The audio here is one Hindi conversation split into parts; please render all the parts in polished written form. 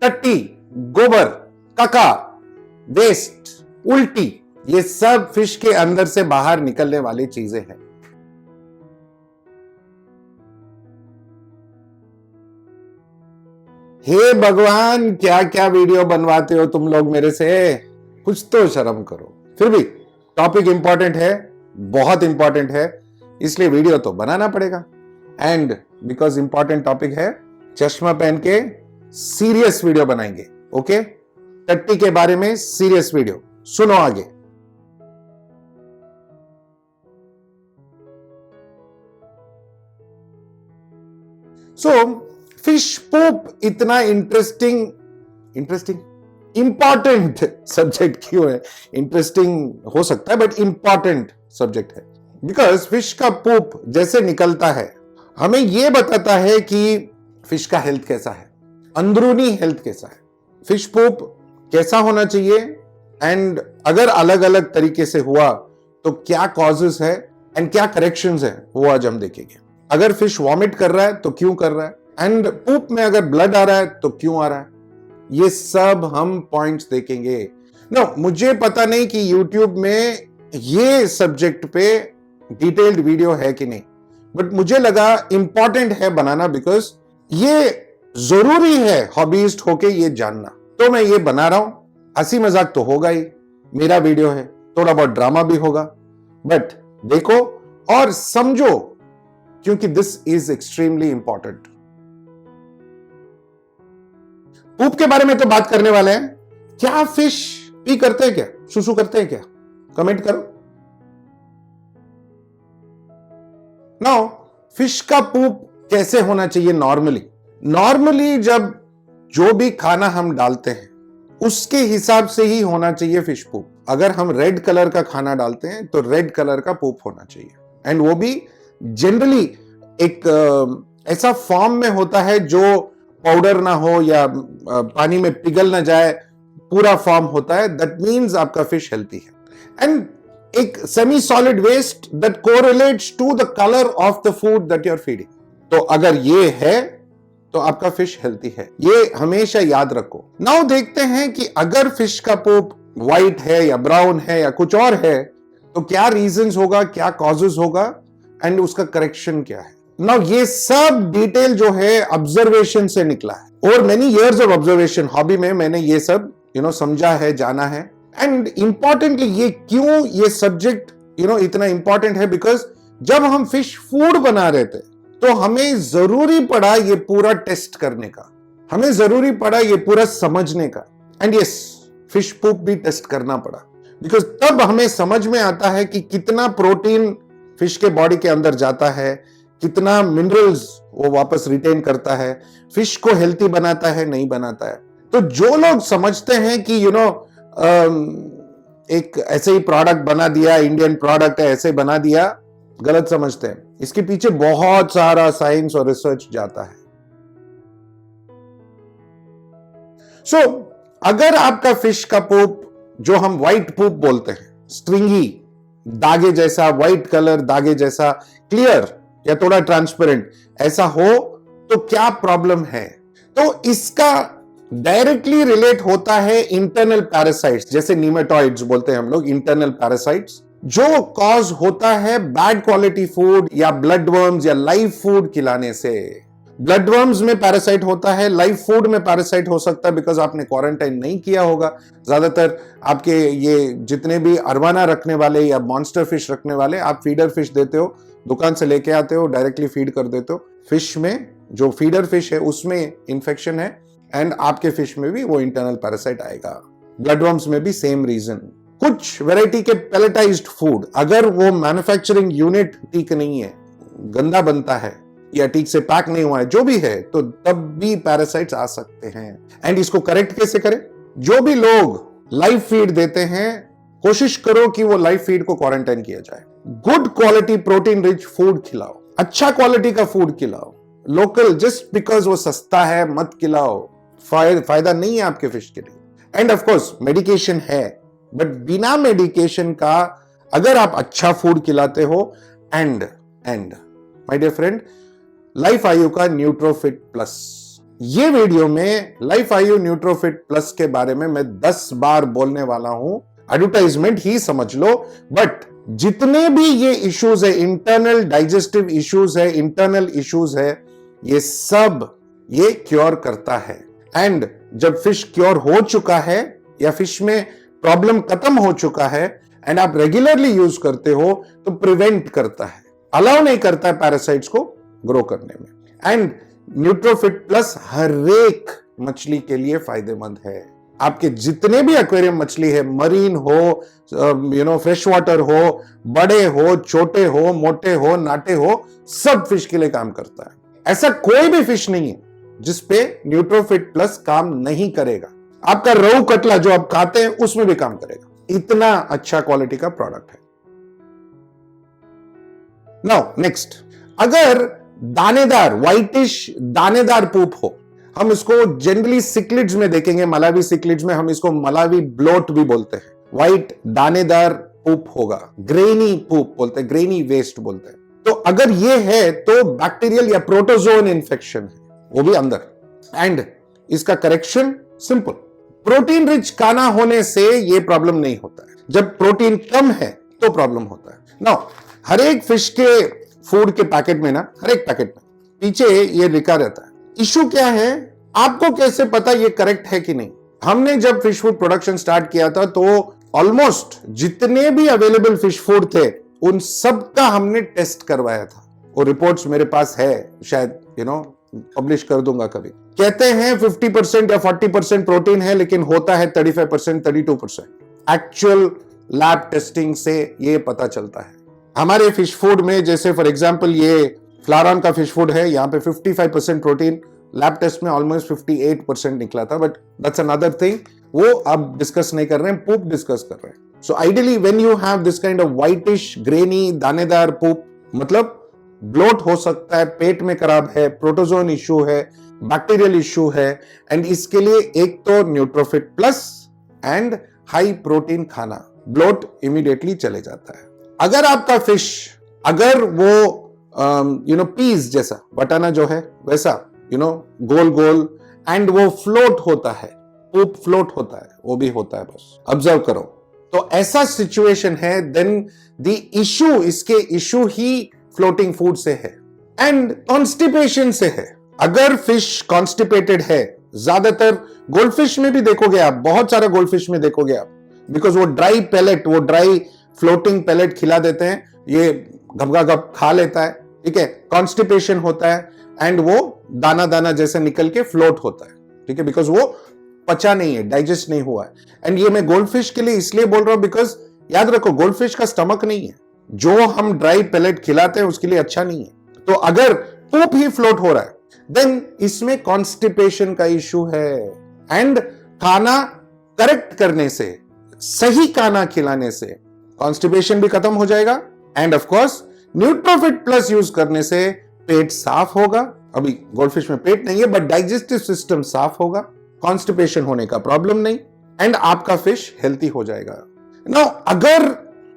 टट्टी, गोबर, कका, वेस्ट, उल्टी, ये सब फिश के अंदर से बाहर निकलने वाली चीजें हैं। हे भगवान, क्या क्या वीडियो बनवाते हो तुम लोग मेरे से, कुछ तो शर्म करो। फिर भी टॉपिक इंपॉर्टेंट है, बहुत इंपॉर्टेंट है, इसलिए वीडियो तो बनाना पड़ेगा। एंड बिकॉज इंपॉर्टेंट टॉपिक है, चश्मा पहन के सीरियस वीडियो बनाएंगे। ओके, टट्टी के बारे में सीरियस वीडियो, सुनो आगे। फिश पोप इतना इंटरेस्टिंग इंपॉर्टेंट सब्जेक्ट क्यों है? इंटरेस्टिंग हो सकता है बट इंपॉर्टेंट सब्जेक्ट है, बिकॉज फिश का पोप जैसे निकलता है हमें यह बताता है कि फिश का हेल्थ कैसा है, अंदरूनी हेल्थ कैसा है, फिश पोप कैसा होना चाहिए, एंड अगर अलग अलग तरीके से हुआ तो क्या कॉजेस है एंड क्या करेक्शंस है, वो आज हम देखेंगे। अगर फिश वॉमिट कर रहा है तो क्यों कर रहा है, एंड पोप में अगर ब्लड आ रहा है तो क्यों आ रहा है, ये सब हम पॉइंट्स देखेंगे। नो, मुझे पता नहीं कि YouTube में ये सब्जेक्ट पे डिटेल्ड वीडियो है कि नहीं, बट मुझे लगा इंपॉर्टेंट है बनाना, बिकॉज ये जरूरी है हॉबीस्ट होके ये जानना, तो मैं ये बना रहा हूं। हंसी मजाक तो होगा ही, मेरा वीडियो है, थोड़ा बहुत ड्रामा भी होगा, बट देखो और समझो, क्योंकि दिस इज एक्सट्रीमली इंपॉर्टेंट। पूप के बारे में तो बात करने वाले हैं। क्या फिश पी करते हैं क्या, सुसु करते हैं क्या? कमेंट करो। नाउ, फिश का पूप कैसे होना चाहिए नॉर्मली जब जो भी खाना हम डालते हैं उसके हिसाब से ही होना चाहिए फिश पूप। अगर हम रेड कलर का खाना डालते हैं तो रेड कलर का पूप होना चाहिए, एंड वो भी जनरली एक ऐसा फॉर्म में होता है जो पाउडर ना हो या पानी में पिघल ना जाए, पूरा फॉर्म होता है। दैट मीन्स आपका फिश हेल्थी है। एंड एक semi solid waste that correlates to the colour of the food that you are feeding. तो अगर ये है तो आपका फिश हेल्थी है, ये हमेशा याद रखो। नाउ देखते हैं कि अगर फिश का पोप व्हाइट है या ब्राउन है या कुछ और है तो क्या रीजंस होगा, क्या कॉजेस होगा, एंड उसका करेक्शन क्या है। नाउ ये सब डिटेल जो है ऑब्जर्वेशन से निकला है, और many years of observation hobby में मैंने ये सब समझा है, जाना है। एंड इंपॉर्टेंटली ये क्यों ये सब्जेक्ट इतना इंपॉर्टेंट है, बिकॉज जब हम फिश फूड बना रहे थे तो हमें जरूरी पड़ा ये पूरा टेस्ट करने का, हमें जरूरी पड़ा ये पूरा समझने का, एंड यस, फिश पूप भी टेस्ट करना पड़ा, बिकॉज तब हमें समझ में आता है कि कितना प्रोटीन फिश के बॉडी के अंदर जाता है, कितना मिनरल्स वो वापस रिटेन करता है, फिश को हेल्थी बनाता है, नहीं बनाता है। तो जो लोग समझते हैं कि एक ऐसे ही प्रोडक्ट बना दिया, इंडियन प्रोडक्ट है ऐसे बना दिया, गलत समझते हैं। इसके पीछे बहुत सारा साइंस और रिसर्च जाता है। सो अगर आपका फिश का पोप, जो हम व्हाइट पोप बोलते हैं, स्ट्रिंगी धागे जैसा, व्हाइट कलर धागे जैसा, क्लियर या थोड़ा ट्रांसपेरेंट ऐसा हो तो क्या प्रॉब्लम है? तो इसका डायरेक्टली रिलेट होता है इंटरनल पैरासाइट्स, जैसे नीमेटॉइड्स बोलते हैं हम लोग, इंटरनल पैरासाइट्स, जो कॉज होता है बैड क्वालिटी फूड या ब्लड वर्म्स या लाइव फूड खिलाने से। ब्लड वर्म्स में पैरासाइट होता है, लाइव फूड में पैरासाइट हो सकता है, बिकॉज आपने क्वारंटाइन नहीं किया होगा। ज्यादातर आपके ये जितने भी अरवाना रखने वाले या मॉन्स्टर फिश रखने वाले, आप फीडर फिश देते हो, दुकान से लेके आते हो, डायरेक्टली फीड कर देते हो। फिश में जो फीडर फिश है उसमें इंफेक्शन है, एंड आपके फिश में भी वो इंटरनल पैरासाइट आएगा। ब्लड वर्म्स में भी सेम रीजन। कुछ वैरायटी के पैलेटाइज्ड फूड, अगर वो मैन्युफैक्चरिंग यूनिट ठीक नहीं है, गंदा बनता है या ठीक से पैक नहीं हुआ है, जो भी है, तो तब भी पैरासाइट्स आ सकते हैं। एंड इसको करेक्ट कैसे करें? जो भी लोग लाइव फीड देते हैं, कोशिश करो कि वो लाइव फीड को क्वारंटाइन किया जाए। Good quality protein rich food खिलाओ, अच्छा क्वालिटी का फूड खिलाओ। लोकल जस्ट बिकॉज वो सस्ता है मत खिलाओ, फायदा नहीं है आपके फिश के लिए। एंड ऑफ कोर्स मेडिकेशन है, बट बिना मेडिकेशन का अगर आप अच्छा फूड खिलाते हो, and my dear friend, life Ayu का न्यूट्रोफिट प्लस, ये वीडियो में लाइफ आयु न्यूट्रोफिट प्लस के बारे में मैं 10 बार बोलने वाला हूं, एडवर्टाइजमेंट ही समझ लो, बट जितने भी ये इश्यूज है, इंटरनल डाइजेस्टिव इश्यूज है, इंटरनल इश्यूज है, ये सब ये क्योर करता है। एंड जब फिश क्योर हो चुका है या फिश में प्रॉब्लम खत्म हो चुका है एंड आप रेगुलरली यूज करते हो, तो प्रिवेंट करता है, अलाउ नहीं करता है पैरासाइट्स को ग्रो करने में। एंड न्यूट्रोफिट प्लस हर एक मछली के लिए फायदेमंद है। आपके जितने भी एक्वेरियम मछली है, मरीन हो, फ्रेश वाटर हो, बड़े हो, छोटे हो, मोटे हो, नाटे हो, सब फिश के लिए काम करता है। ऐसा कोई भी फिश नहीं है जिसपे न्यूट्रोफिट प्लस काम नहीं करेगा। आपका रोहू कतला जो आप खाते हैं उसमें भी काम करेगा, इतना अच्छा क्वालिटी का प्रोडक्ट है। नाउ नेक्स्ट, अगर दानेदार व्हाइटिश दानेदार पूप हो, हम इसको जनरली सिक्लिड्स में देखेंगे, मलावी सिक्लिड्स में हम इसको मलावी ब्लोट भी बोलते हैं। व्हाइट दानेदार पूप होगा, ग्रेनी पूप बोलते हैं, ग्रेनी वेस्ट बोलते हैं। तो अगर ये है तो बैक्टीरियल या प्रोटोजोन इन्फेक्शन है, वो भी अंदर। एंड इसका करेक्शन सिंपल, प्रोटीन रिच खाना होने से ये प्रॉब्लम नहीं होता है। जब प्रोटीन कम है तो प्रॉब्लम होता है। नाउ हर एक फिश के फूड के पैकेट में ना, हर एक पैकेट में पीछे ये लिखा रहता है। इशू क्या है, आपको कैसे पता ये करेक्ट है कि नहीं? हमने जब फिश फूड प्रोडक्शन स्टार्ट किया था तो ऑलमोस्ट जितने भी अवेलेबल फिश फूड थे उन सब का हमने टेस्ट करवाया था। वो रिपोर्ट्स मेरे पास है, शायद पब्लिश कर दूंगा कभी। कहते हैं 50% या 40% प्रोटीन है, लेकिन होता है 35%, 32%। एक्चुअल लैब टेस्टिंग से ये पता चलता है। हमारे फिश फूड में जैसे फॉर एग्जांपल ये फ्लारॉन का फिश फूड है, यहाँ पे 55% प्रोटीन, लैब टेस्ट में ऑलमोस्ट 58% निकला था, बट दैट्स अनदर थिंग, वो अब डिस्कस नहीं कर रहे हैं, पूप डिस्कस कर रहे हैं। So ideally when you have this kind of whitish granny दानेदार पूप, मतलब ब्लोट हो सकता है, पेट में खराब है, प्रोटोजोन इश्यू है, बैक्टीरियल इश्यू है, एंड इसके लिए एक तो न्यूट्रोफिट प्लस एंड हाई प्रोटीन खाना, ब्लोट इमीडिएटली चले जाता है। अगर आपका फिश, अगर वो पीस जैसा बटाना जो है वैसा गोल गोल एंड वो फ्लोट होता है, पूप फ्लोट होता है, वो भी होता है, बस ऑब्जर्व करो। तो ऐसा सिचुएशन है, देन द इशू, इसके इशू ही फ्लोटिंग फूड से है एंड कॉन्स्टिपेशन से है। अगर फिश कॉन्स्टिपेटेड है, ज्यादातर गोल्डफिश में भी देखोगे आप, बहुत सारा गोल्डफिश में देखोगे आप, बिकॉज वो ड्राई पैलेट, वो ड्राई फ्लोटिंग पैलेट खिला देते हैं, ये घबगा घब खा लेता है, ठीक है, कॉन्स्टिपेशन होता है एंड वो दाना दाना जैसे निकल के फ्लोट होता है, ठीक है, बिकॉज वो पचा नहीं है, डाइजेस्ट नहीं हुआ है। एंड ये मैं गोल्डफिश के लिए इसलिए बोल रहा हूं बिकॉज याद रखो, गोल्डफिश का स्टमक नहीं है, जो हम ड्राई पैलेट खिलाते हैं उसके लिए अच्छा नहीं है। तो अगर पूप ही फ्लोट हो रहा है, देन इसमें कॉन्स्टिपेशन का इशू है। एंड खाना करेक्ट करने से, सही खाना खिलाने से कॉन्स्टिपेशन भी खत्म हो जाएगा end of course Nutrofit plus use करने से पेट साफ होगा। अभी गोल्डफिश में पेट नहीं है, बट डाइजेस्टिव सिस्टम साफ होगा, कॉन्स्टिपेशन होने का प्रॉब्लम नहीं, एंड आपका फिश हेल्थी हो जाएगा। नाउ अगर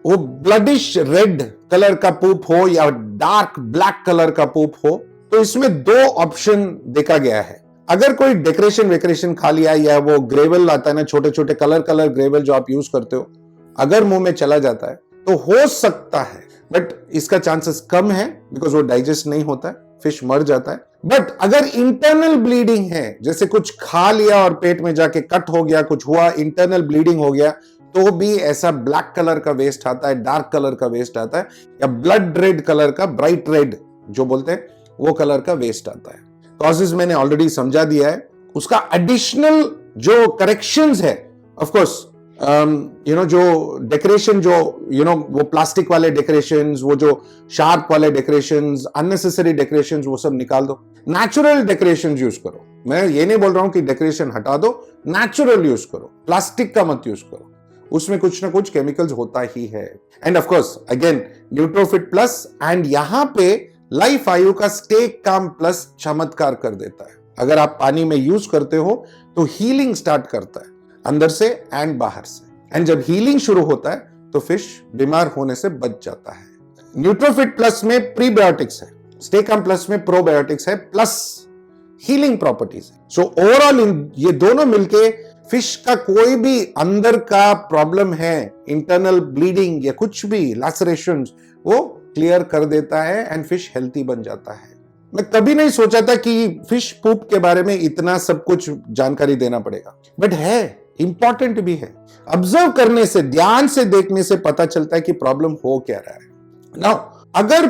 वो ब्लडिश रेड कलर का पूप हो या डार्क ब्लैक कलर का पूप हो, तो इसमें दो ऑप्शन देखा गया है। अगर कोई डेकोरेशन वेकोरेशन खा लिया या वो ग्रेवल आता है ना, छोटे छोटे कलर ग्रेवल जो आप यूज करते हो, अगर मुंह में चला जाता है तो हो सकता है, बट इसका चांसेस कम है बिकॉज वो डाइजेस्ट नहीं होता है, फिश मर जाता है। बट अगर इंटरनल ब्लीडिंग है, जैसे कुछ खा लिया और पेट में जाके कट हो गया, कुछ हुआ, इंटरनल ब्लीडिंग हो गया, तो भी ऐसा ब्लैक कलर का वेस्ट आता है, डार्क कलर का वेस्ट आता है, या ब्लड रेड कलर का, ब्राइट रेड जो बोलते हैं, वो कलर का वेस्ट आता है। कॉजेज मैंने ऑलरेडी समझा दिया है। उसका एडिशनल जो करेक्शंस है, ऑफ कोर्स जो डेकोरेशन, जो वो प्लास्टिक वाले डेकोरेशंस, वो जो शार्प वाले डेकोरेशंस, अननेसेसरी डेकोरेशंस, वो सब निकाल दो, नेचुरल डेकोरेशंस यूज करो। मैं ये नहीं बोल रहा हूं कि डेकोरेशन हटा दो, नेचुरल यूज करो, प्लास्टिक का मत यूज करो, उसमें कुछ ना कुछ केमिकल्स होता ही है। And of course again Nutrofit plus, and यहां पे लाइफ आयु का स्टेक काम प्लस चमत्कार कर देता है। अगर आप पानी में यूज करते हो तो हीलिंग स्टार्ट करता है, अंदर से एंड बाहर से। एंड जब हीलिंग शुरू होता है तो फिश बीमार होने से बच जाता है। न्यूट्रोफिट प्लस में प्रीबायोटिक्स है, स्टे कम प्लस में प्रोबायोटिक्स है, प्लस हीलिंग प्रॉपर्टीज है। सो ओवरऑल ये दोनों मिलके फिश का कोई भी अंदर का प्रॉब्लम है, इंटरनल ब्लीडिंग या कुछ भी लैसरेशन, वो क्लियर कर देता है एंड फिश हेल्थी बन जाता है। मैं कभी नहीं सोचा था कि फिश पूप के बारे में इतना सब कुछ जानकारी देना पड़ेगा, बट है, इंपॉर्टेंट भी है। ऑब्जर्व करने से, ध्यान से देखने से पता चलता है कि प्रॉब्लम हो क्या रहा है। नाउ अगर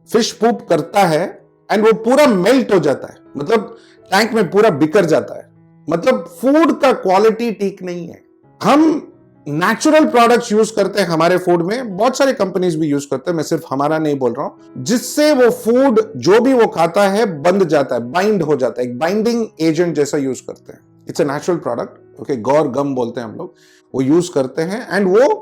फिश पूप करता है एंड वो पूरा मेल्ट हो जाता है, मतलब टैंक में पूरा बिखर जाता है, मतलब फूड का क्वालिटी ठीक नहीं है। हम नेचुरल प्रोडक्ट्स यूज करते हैं हमारे फूड में, बहुत सारे कंपनीज भी यूज करते हैं, मैं सिर्फ हमारा नहीं बोल रहा हूं, जिससे वो फूड जो भी वो खाता है बंध जाता है, बाइंड हो जाता है, एक बाइंडिंग एजेंट जैसा यूज करते हैं। It's a natural product, okay, गौर गम बोलते हैं हम लोग, वो यूज करते हैं एंड वो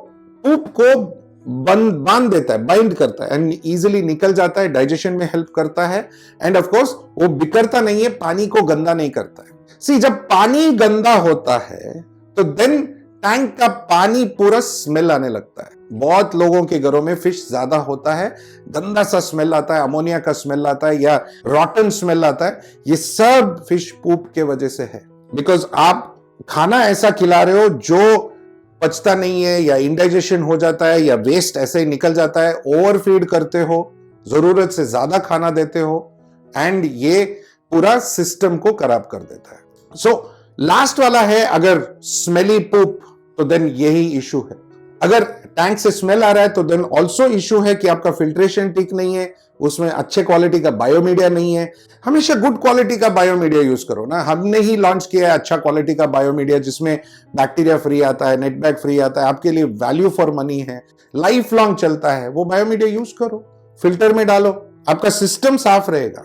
पूप को बांध देता है, बाइंड करता है एंड इजीली निकल जाता है, डाइजेशन में हेल्प करता है एंड ऑफ कोर्स वो बिखरता नहीं है, पानी को गंदा नहीं करता है। सी, जब पानी गंदा होता है तो देन टैंक का पानी पूरा स्मेल आने लगता है। बहुत लोगों के घरों में फिश ज्यादा होता है, गंदा सा स्मेल आता है, अमोनिया का स्मेल आता है या रॉटन स्मेल आता है। ये सब फिश पूप के वजह से है, बिकॉज आप खाना ऐसा खिला रहे हो जो पचता नहीं है या इंडाइजेशन हो जाता है या वेस्ट ऐसे ही निकल जाता है, ओवर फीड करते हो, जरूरत से ज्यादा खाना देते हो एंड ये पूरा सिस्टम को खराब कर देता है। सो लास्ट वाला है, अगर स्मेली पूप तो देन यही इशू है। अगर टैंक से स्मेल आ रहा है तो देन ऑल्सो इशू है कि आपका फिल्ट्रेशन ठीक नहीं है, उसमें अच्छे क्वालिटी का बायोमीडिया नहीं है। हमेशा गुड क्वालिटी का बायोमीडिया यूज करो ना। हमने ही लॉन्च किया है अच्छा क्वालिटी का बायोमीडिया जिसमें बैक्टीरिया फ्री आता है, नेट बैग फ्री आता है, आपके लिए वैल्यू फॉर मनी है, लाइफ लॉन्ग चलता है। वो बायोमीडिया यूज करो, फिल्टर में डालो, आपका सिस्टम साफ रहेगा।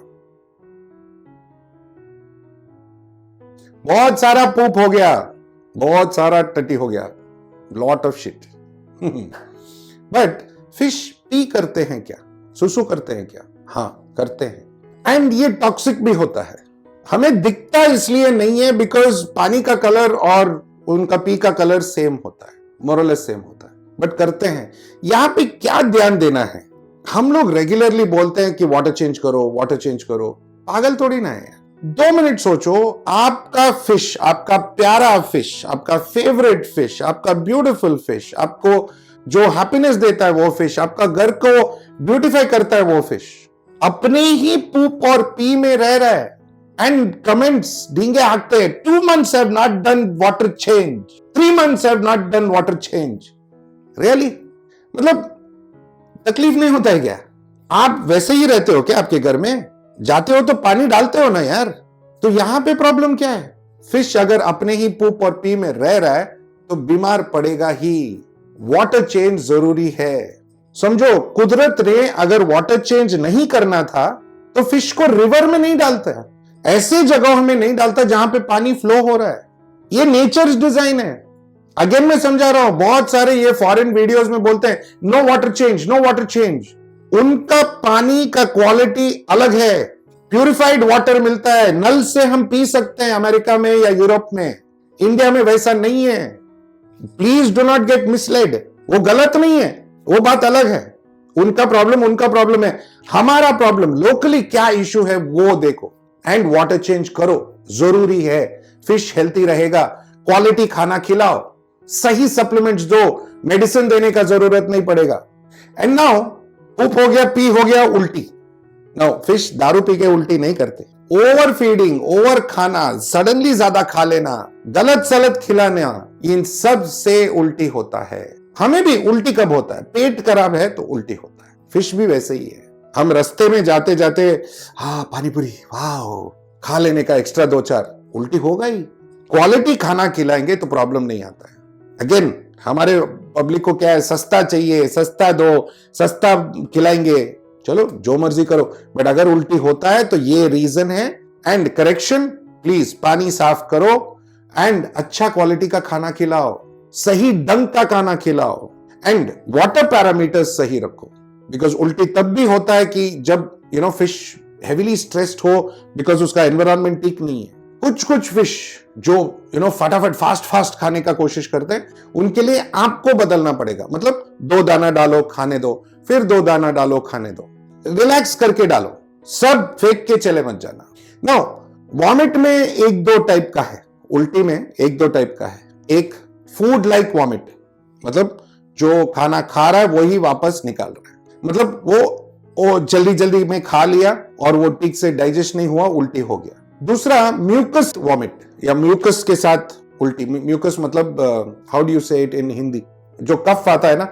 बहुत सारा पूप हो गया, बहुत सारा टटी हो गया, lot of shit. But fish P करते हैं क्या, सुसु करते हैं क्या? हाँ करते हैं एंड ये टॉक्सिक भी होता है। हमें दिखता इसलिए नहीं है बिकॉज पानी का कलर और उनका पी का कलर सेम होता है, मोरलेस सेम होता है, बट करते हैं। यहां पे क्या ध्यान देना है, हम लोग रेगुलरली बोलते हैं कि वाटर चेंज करो, वाटर चेंज करो, पागल थोड़ी ना है। 2 मिनट सोचो, आपका फिश, आपका प्यारा फिश, आपका फेवरेट फिश, आपका ब्यूटीफुल फिश, आपको जो हैप्पीनेस देता है वो फिश, आपका घर को ब्यूटीफाई करता है वो फिश, अपने ही पूप और पी में रह रहा है एंड कमेंट्स डींगे हाकते हैं, 2 months have not done water change, 3 months have not done water change। Really मतलब तकलीफ नहीं होता है क्या? आप वैसे ही रहते हो क्या? आपके घर में जाते हो तो पानी डालते हो ना यार। तो यहां पे प्रॉब्लम क्या है? फिश अगर अपने ही पूप और पी में रह रहा है तो बीमार पड़ेगा ही। वाटर चेंज जरूरी है। समझो, कुदरत ने अगर वाटर चेंज नहीं करना था तो फिश को रिवर में नहीं डालता, ऐसे जगहों में नहीं डालता जहां पे पानी फ्लो हो रहा है। ये नेचर डिजाइन है। अगेन मैं समझा रहा हूं, बहुत सारे ये फॉरेन वीडियोस में बोलते हैं no water change, no water change. उनका पानी का क्वालिटी अलग है, प्यूरिफाइड वाटर मिलता है, नल से हम पी सकते हैं अमेरिका में या यूरोप में। इंडिया में वैसा नहीं है। Please do not gate misled. वो गलत नहीं है, वो बात अलग है। उनका प्रॉब्लम है, हमारा प्रॉब्लम लोकली क्या इशू है वो देखो एंड वाटर चेंज करो, जरूरी है। फिश हेल्थी रहेगा, क्वालिटी खाना खिलाओ, सही सप्लीमेंट्स दो, मेडिसिन देने का जरूरत नहीं पड़ेगा। एंड नाउ पूप हो गया, पी हो गया, उल्टी। नाउ फिश दारू पी के उल्टी नहीं करते। ओवर फीडिंग, ओवर खाना, सडनली ज्यादा खा लेना, गलत सलत खिलाना, इन सब से उल्टी होता है। हमें भी उल्टी कब होता है? पेट खराब है तो उल्टी होता है। फिश भी वैसे ही है। हम रास्ते में जाते जाते हाँ पानीपुरी वाह खा लेने का एक्स्ट्रा 2-4, उल्टी होगा ही। क्वालिटी खाना खिलाएंगे तो प्रॉब्लम नहीं आता है। अगेन हमारे पब्लिक को क्या है, सस्ता चाहिए, सस्ता दो, सस्ता खिलाएंगे, चलो जो मर्जी करो। बट अगर उल्टी होता है तो ये रीजन है एंड करेक्शन। प्लीज पानी साफ करो एंड अच्छा क्वालिटी का खाना खिलाओ, सही ढंग का खाना खिलाओ एंड वाटर पैरामीटर्स सही रखो। बिकॉज उल्टी तब भी होता है कि जब फिश हेवीली स्ट्रेस्ड हो, बिकॉज उसका एनवायरमेंट ठीक नहीं है। कुछ फिश जो फटाफट फास्ट खाने का कोशिश करते हैं, उनके लिए आपको बदलना पड़ेगा। मतलब 2 दाना डालो खाने दो, फिर 2 दाना डालो खाने दो, रिलैक्स करके डालो, सब फेंक के चले मत जाना। नाउ वॉमिट में एक दो टाइप का है, उल्टी में एक दो टाइप का है। एक फूड लाइक वॉमिट, मतलब जो खाना खा रहा है वही वापस निकाल रहा है, मतलब वो जल्दी जल्दी में खा लिया और वो ठीक से डाइजेस्ट नहीं हुआ, उल्टी हो गया। दूसरा म्यूकस वॉमिट या म्यूकस के साथ उल्टी। म्यूकस मतलब हाउ डू यू से इट इन हिंदी, जो कफ आता है ना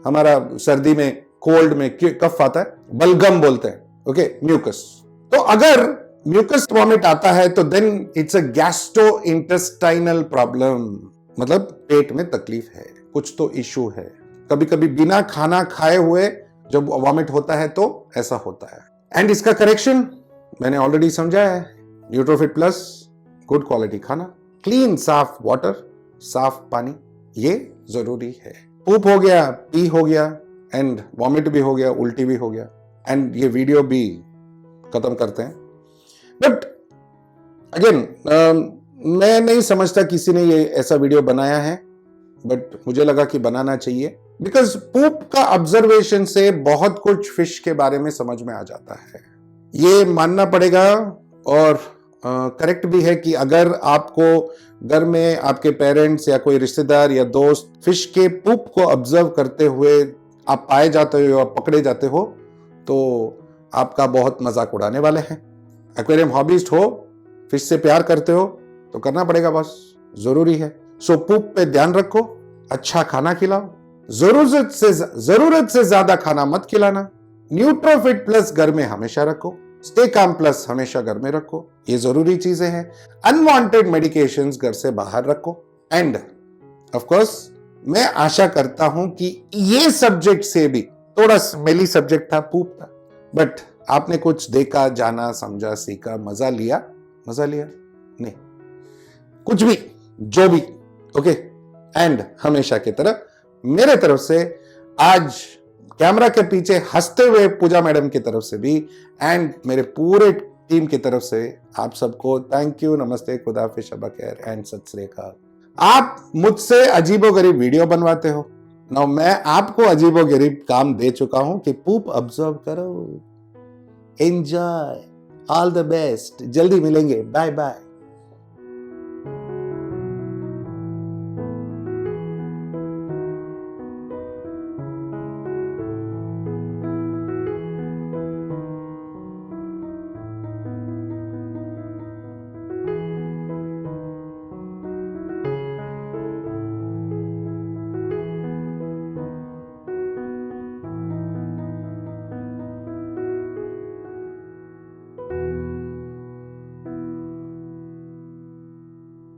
हमारा सर्दी में, कोल्ड में कफ आता है, बलगम बोलते हैं, ओके म्यूकस। तो अगर म्यूकस वॉमिट आता है तो then it's a gastro intestinal problem, मतलब पेट में तकलीफ है, कुछ तो इश्यू है। कभी कभी बिना खाना खाए हुए जब वॉमिट होता है तो ऐसा होता है। एंड इसका करेक्शन मैंने ऑलरेडी समझाया है, न्यूट्रोफिट प्लस, गुड क्वालिटी खाना, क्लीन साफ वाटर, साफ पानी, ये जरूरी है। पूप हो गया, पी हो गया, एंड वॉमिट भी हो गया, उल्टी भी हो गया, एंड ये वीडियो भी खत्म करते हैं। बट अगेन मैं नहीं समझता किसी ने ये ऐसा वीडियो बनाया है, बट मुझे लगा कि बनाना चाहिए, बिकॉज पूप का ऑब्जर्वेशन से बहुत कुछ फिश के बारे में समझ में आ जाता है। ये मानना पड़ेगा और करेक्ट भी है कि अगर आपको घर में आपके पेरेंट्स या कोई रिश्तेदार या दोस्त फिश के पूप को ऑब्जर्व करते हुए आप पाए जाते हो या पकड़े जाते हो तो आपका बहुत मजाक उड़ाने वाले हैं। एक्वेरियम हॉबिस्ट हो, फिश से प्यार करते हो तो करना पड़ेगा, बस जरूरी है। सो पूप पे ध्यान रखो, अच्छा खाना खिलाओ, जरूरत से ज्यादा खाना मत खिलाना, न्यूट्रोफिट प्लस घर में हमेशा रखो, स्टे काम प्लस हमेशा घर में रखो, ये जरूरी चीजें हैं। अनवांटेड मेडिकेशंस घर से बाहर रखो। एंड ऑफ कोर्स मैं आशा करता हूं कि ये सब्जेक्ट से भी, थोड़ा स्मेली सब्जेक्ट था, पूप था, बट आपने कुछ देखा, जाना, समझा, सीखा, मजा लिया नहीं, कुछ भी, जो भी, ओके। एंड हमेशा की तरह मेरे तरफ से आज कैमरा के पीछे हंसते हुए पूजा मैडम की तरफ से भी एंड मेरे पूरे टीम की तरफ से आप सबको थैंक यू, नमस्ते, खुदाफिज, शबा खैर एंड सत श्री अकाल। आप मुझसे अजीबोगरीब वीडियो बनवाते हो ना, मैं आपको अजीबोगरीब काम दे चुका हूं कि पूप ऑब्जर्व करो, एंजॉय, ऑल द बेस्ट, जल्दी मिलेंगे, बाय बाय।